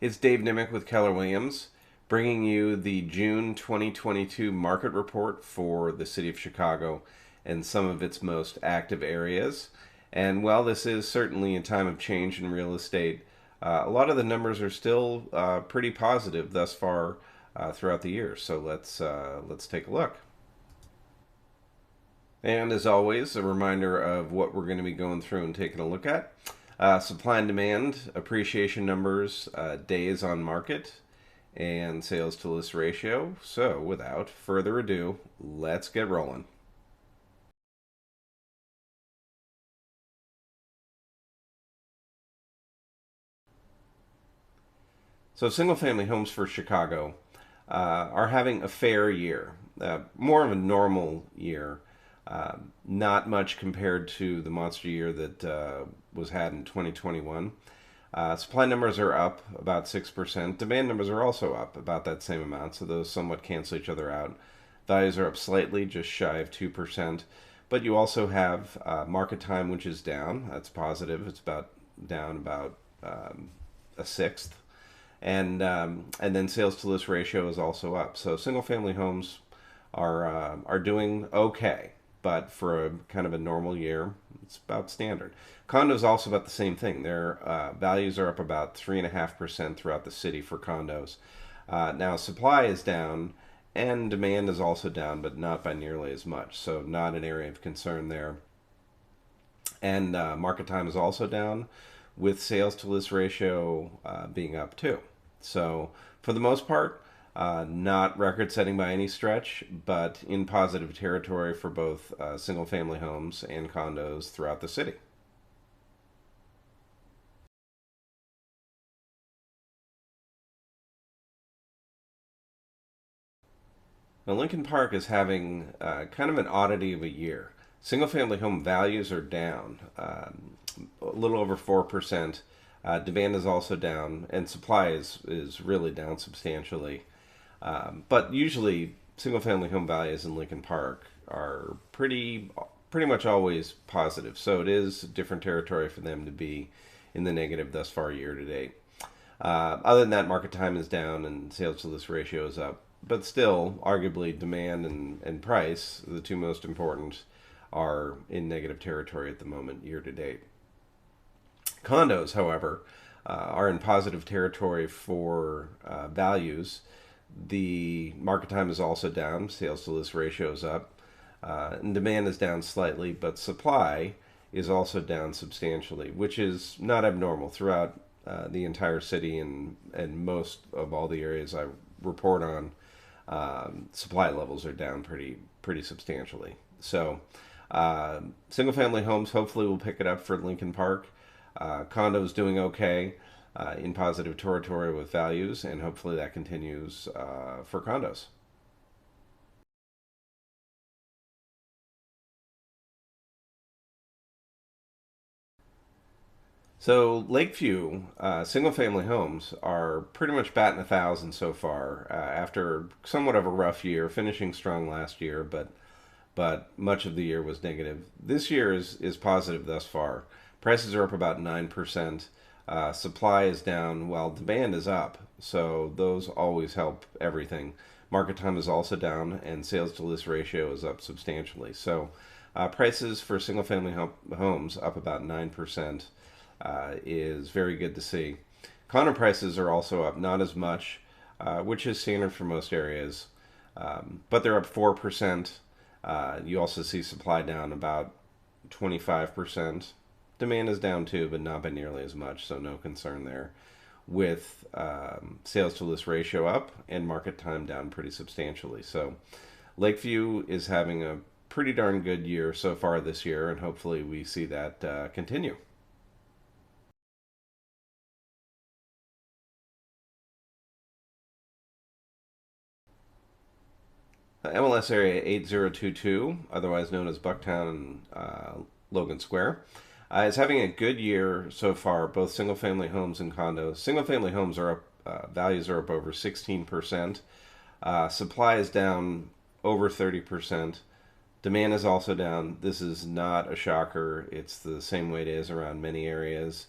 It's Dave Nimick with Keller Williams, bringing you the June 2022 market report for the city of Chicago and some of its most active areas. And while this is certainly a time of change in real estate, a lot of the numbers are still pretty positive thus far throughout the year. So let's take a look. And as always, a reminder of what we're going to be going through and taking a look at. Supply and demand, appreciation numbers, days on market, and sales to list ratio. So without further ado, let's get rolling. So single family homes for Chicago are having a fair year, more of a normal year. Not much compared to the monster year that was had in 2021. Supply numbers are up about 6%. Demand numbers are also up about that same amount, so those somewhat cancel each other out. Values are up slightly, just shy of 2%. But you also have market time, which is down. That's positive. It's about down about a sixth. And then sales to list ratio is also up. So single family homes are doing okay, but for a kind of a normal year, it's about standard. Condos also about the same thing. Their values are up about 3.5% throughout the city for condos. Now supply is down, and demand is also down, but not by nearly as much. So not an area of concern there. And market time is also down, with sales to list ratio being up too. So for the most part, not record setting by any stretch, but in positive territory for both single family homes and condos throughout the city. Now, Lincoln Park is having kind of an oddity of a year. Single family home values are down a little over 4%. Demand is also down, and supply is really down substantially. But usually, single family home values in Lincoln Park are pretty much always positive. So it is different territory for them to be in the negative thus far year to date. Other than that, market time is down and sales to list ratio is up. But still, arguably, demand and price, the two most important, are in negative territory at the moment year to date. Condos, however, are in positive territory for values. The market time is also down, sales to list ratio is up, and demand is down slightly, but supply is also down substantially, which is not abnormal throughout the entire city and most of all the areas I report on. Supply levels are down pretty substantially. So, single family homes hopefully will pick it up for Lincoln Park. Condos doing okay in positive territory with values, and hopefully that continues for condos. So Lakeview single-family homes are pretty much batting 1,000 so far after somewhat of a rough year, finishing strong last year, but much of the year was negative. This year is positive thus far. Prices are up about 9%. Supply is down while demand is up, so those always help everything. Market time is also down, and sales to list ratio is up substantially. So prices for single-family homes up about 9% is very good to see. Condo prices are also up, not as much, which is standard for most areas, but they're up 4%. You also see supply down about 25%. Demand is down too, but not by nearly as much, so no concern there. With sales to list ratio up and market time down pretty substantially. So Lakeview is having a pretty darn good year so far this year, and hopefully we see that continue. MLS area 8022, otherwise known as Bucktown and Logan Square, is having a good year so far, both single family homes and condos. Single family homes are up, values are up over 16%. Supply is down over 30%. Demand is also down. This is not a shocker. It's the same way it is around many areas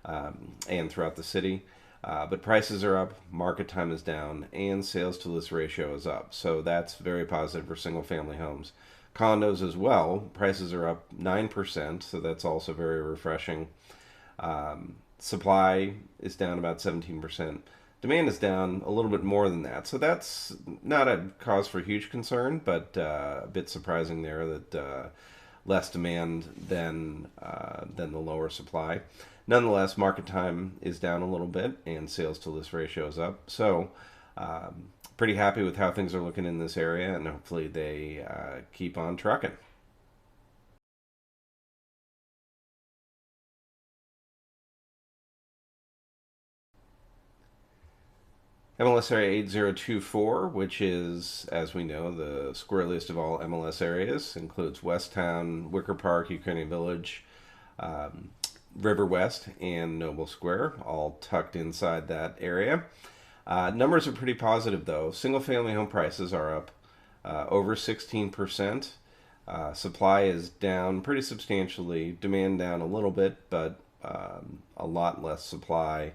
and throughout the city. But prices are up, market time is down, and sales to list ratio is up. So that's very positive for single family homes. Condos as well, prices are up 9%, so that's also very refreshing. Supply is down about 17%. Demand is down a little bit more than that. So that's not a cause for huge concern, but a bit surprising there that less demand than the lower supply. Nonetheless, market time is down a little bit, and sales to list ratio is up. So, pretty happy with how things are looking in this area, and hopefully they keep on trucking. MLS area 8024, which is, as we know, the squirreliest of all MLS areas, includes Westtown, Wicker Park, Ukrainian Village, um, River West, and Noble Square, all tucked inside that area. Numbers are pretty positive, though. Single family home prices are up over 16%. Supply is down pretty substantially, demand down a little bit, but a lot less supply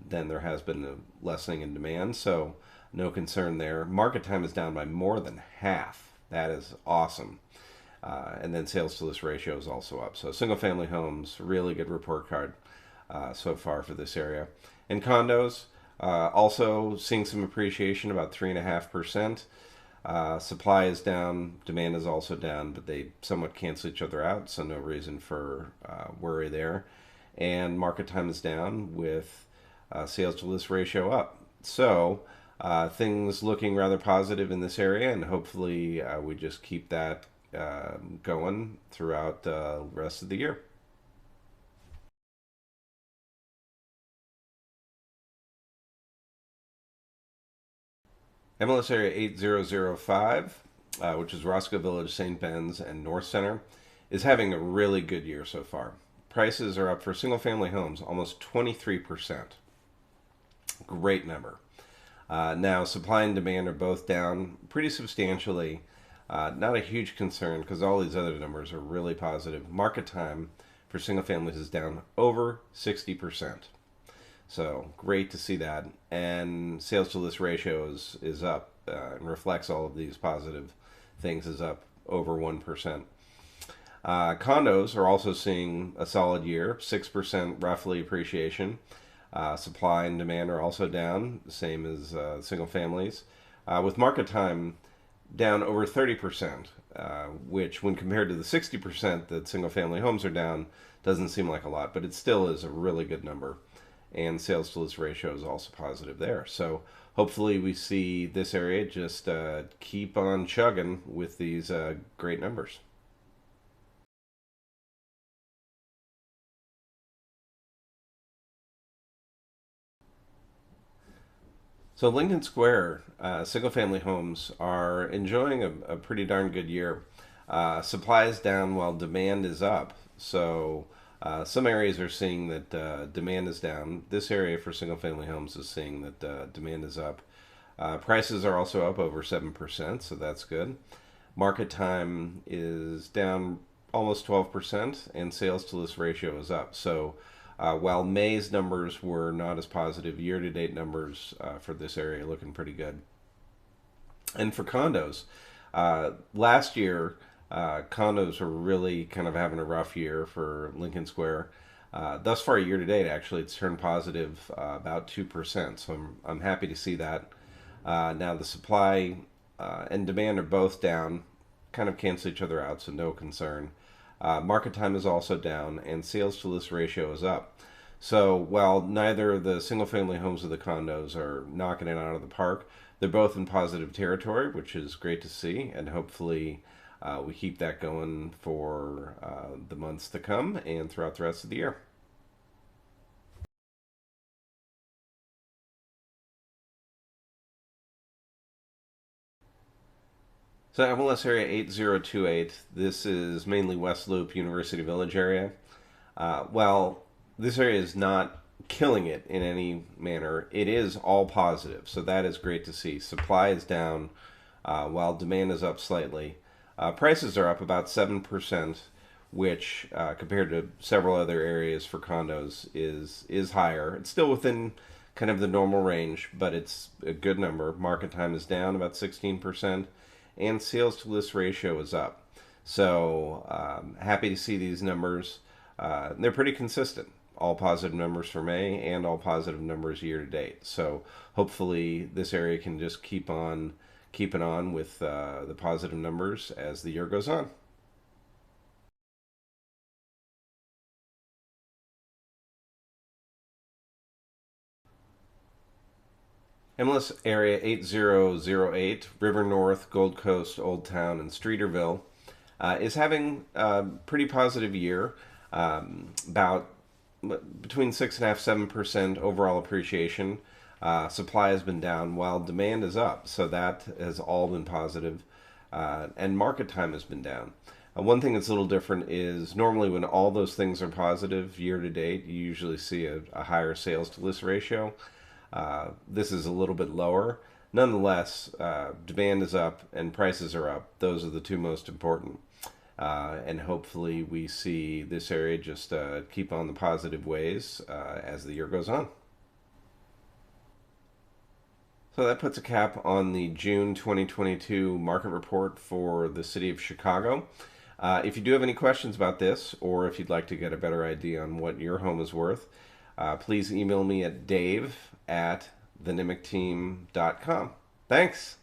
than there has been a lessening in demand. So, no concern there. Market time is down by more than half. That is awesome. And then sales to list ratio is also up. So, single family homes, really good report card so far for this area. And condos, also seeing some appreciation, about 3.5%. Supply is down, demand is also down, but they somewhat cancel each other out, so no reason for worry there. And market time is down with sales to list ratio up. So things looking rather positive in this area, and hopefully we just keep that going throughout the rest of the year. MLS area 8005, which is Roscoe Village, St. Ben's, and North Center, is having a really good year so far. Prices are up for single family homes almost 23%. Great number. Now, supply and demand are both down pretty substantially. Not a huge concern because all these other numbers are really positive. Market time for single families is down over 60%. So great to see that. And sales to list ratio is up and reflects all of these positive things, is up over 1%. Condos are also seeing a solid year, 6% roughly appreciation. Supply and demand are also down, the same as single families, with market time down over 30%, which, when compared to the 60% that single family homes are down, doesn't seem like a lot, but it still is a really good number. And sales to list ratio is also positive there. So hopefully we see this area just keep on chugging with these great numbers. So Lincoln Square, single-family homes are enjoying a pretty darn good year. Supply is down while demand is up. So some areas are seeing that demand is down. This area for single-family homes is seeing that demand is up. Prices are also up over 7%, so that's good. Market time is down almost 12%, and sales to list ratio is up. So while May's numbers were not as positive, year to date numbers for this area are looking pretty good. And for condos, last year, condos were really kind of having a rough year for Lincoln Square. Thus far, year to date, actually, it's turned positive about 2%. So I'm happy to see that. Now, the supply and demand are both down, kind of cancel each other out, so no concern. Market time is also down, and sales to list ratio is up. So while neither the single family homes or the condos are knocking it out of the park, they're both in positive territory, which is great to see, and hopefully we keep that going for the months to come and throughout the rest of the year. So MLS area 8028, this is mainly West Loop, University Village area. Well, this area is not killing it in any manner. It is all positive, so that is great to see. Supply is down while demand is up slightly. Prices are up about 7%, which compared to several other areas for condos is higher. It's still within kind of the normal range, but it's a good number. Market time is down about 16%, and sales to list ratio is up. So happy to see these numbers. They're pretty consistent. All positive numbers for May and all positive numbers year to date. So hopefully this area can just keep on keeping on with the positive numbers as the year goes on. MLS area 8008, River North, Gold Coast, Old Town, and Streeterville is having a pretty positive year. About between 6.5-7% overall appreciation. Supply has been down while demand is up, so that has all been positive. And market time has been down. One thing that's a little different is normally when all those things are positive year to date, you usually see a higher sales to list ratio. This is a little bit lower. Nonetheless, demand is up and prices are up. Those are the two most important. And hopefully we see this area just keep on the positive ways as the year goes on. So that puts a cap on the June 2022 market report for the city of Chicago. If you do have any questions about this, or if you'd like to get a better idea on what your home is worth, please email me at dave@thenimicteam.com. Thanks.